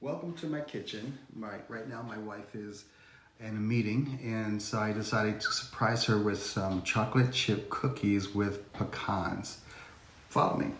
Welcome to my kitchen. Right now my wife is in a meeting, and so I decided to surprise her with some chocolate chip cookies with pecans. Follow me.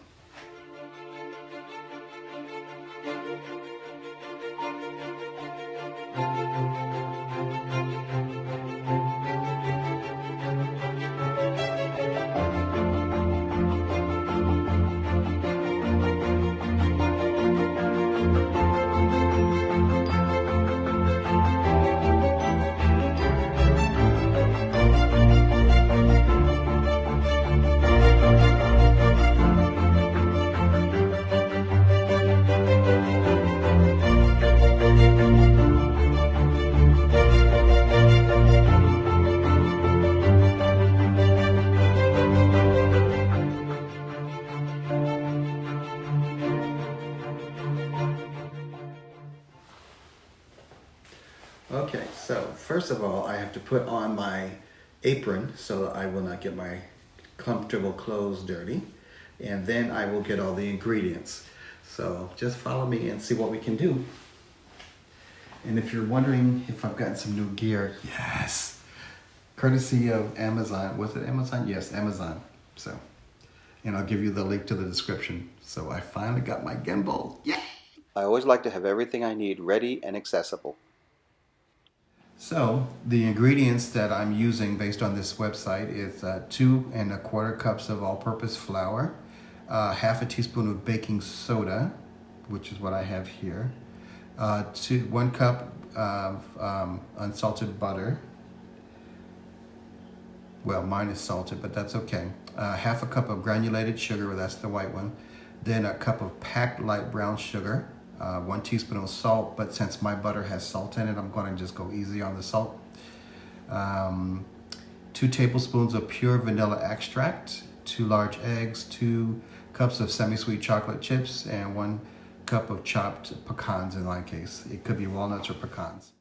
Okay, so first of all, I have to put on my apron so I will not get my comfortable clothes dirty. And then I will get all the ingredients. So just follow me and see what we can do. And if you're wondering if I've gotten some new gear, yes, courtesy of Amazon. Was it Amazon? Yes, Amazon. So, and I'll give you the link to the description. So I finally got my gimbal. Yay! I always like to have everything I need ready and accessible. So the ingredients that I'm using based on this website is 2 1/4 cups of all-purpose flour, half a teaspoon of baking soda, which is what I have here, 1 cup of unsalted butter. Well, mine is salted, but that's okay. Half a cup of granulated sugar, that's the white one. Then a cup of packed light brown sugar. 1 teaspoon of salt, but since my butter has salt in it, I'm going to just go easy on the salt. 2 tablespoons of pure vanilla extract, 2 large eggs, 2 cups of semi-sweet chocolate chips, and 1 cup of chopped pecans in my case. It could be walnuts or pecans.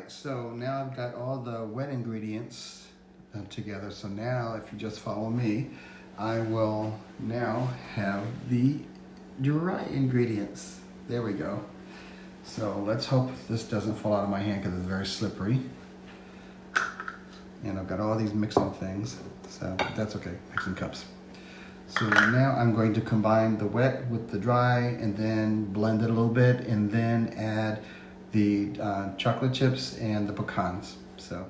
So now I've got all the wet ingredients together. So now if you just follow me, I will now have the dry ingredients. There we go. So let's hope this doesn't fall out of my hand because it's very slippery. And I've got all these mixing things, so that's okay, mixing cups. So now I'm going to combine the wet with the dry and then blend it a little bit and then add the chocolate chips and the pecans. So.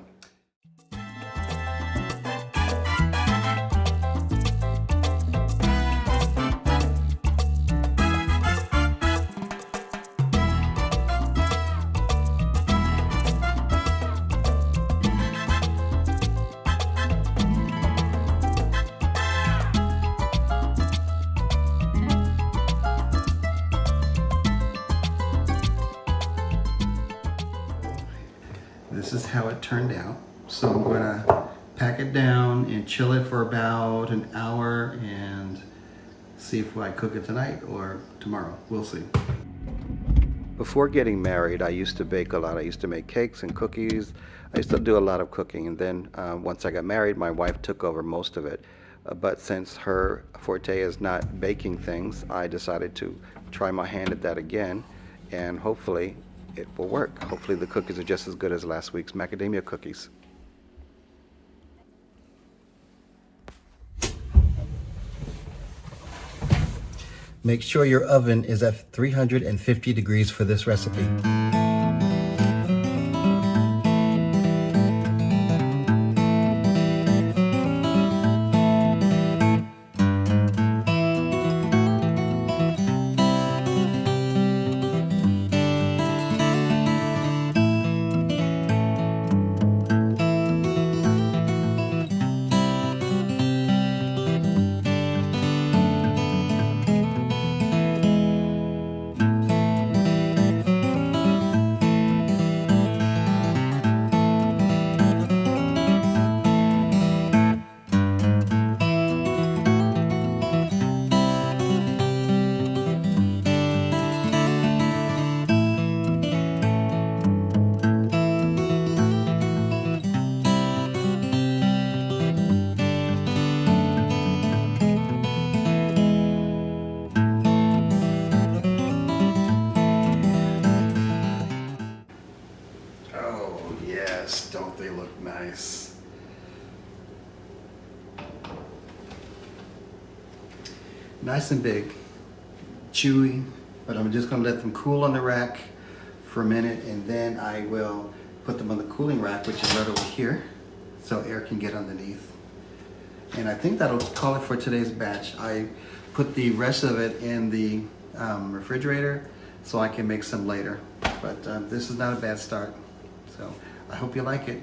This is how it turned out. So I'm gonna pack it down and chill it for about an hour and see if I cook it tonight or tomorrow. We'll see. Before getting married, I used to bake a lot. I used to make cakes and cookies. I used to do a lot of cooking. And then once I got married, my wife took over most of it. But since her forte is not baking things, I decided to try my hand at that again, and hopefully it will work. Hopefully the cookies are just as good as last week's macadamia cookies. Make sure your oven is at 350 degrees for this recipe. Oh yes, don't they look nice? Nice and big, chewy, but I'm just gonna let them cool on the rack for a minute, and then I will put them on the cooling rack, which is right over here, so air can get underneath. And I think that'll call it for today's batch. I put the rest of it in the refrigerator so I can make some later. But this is not a bad start. So I hope you like it.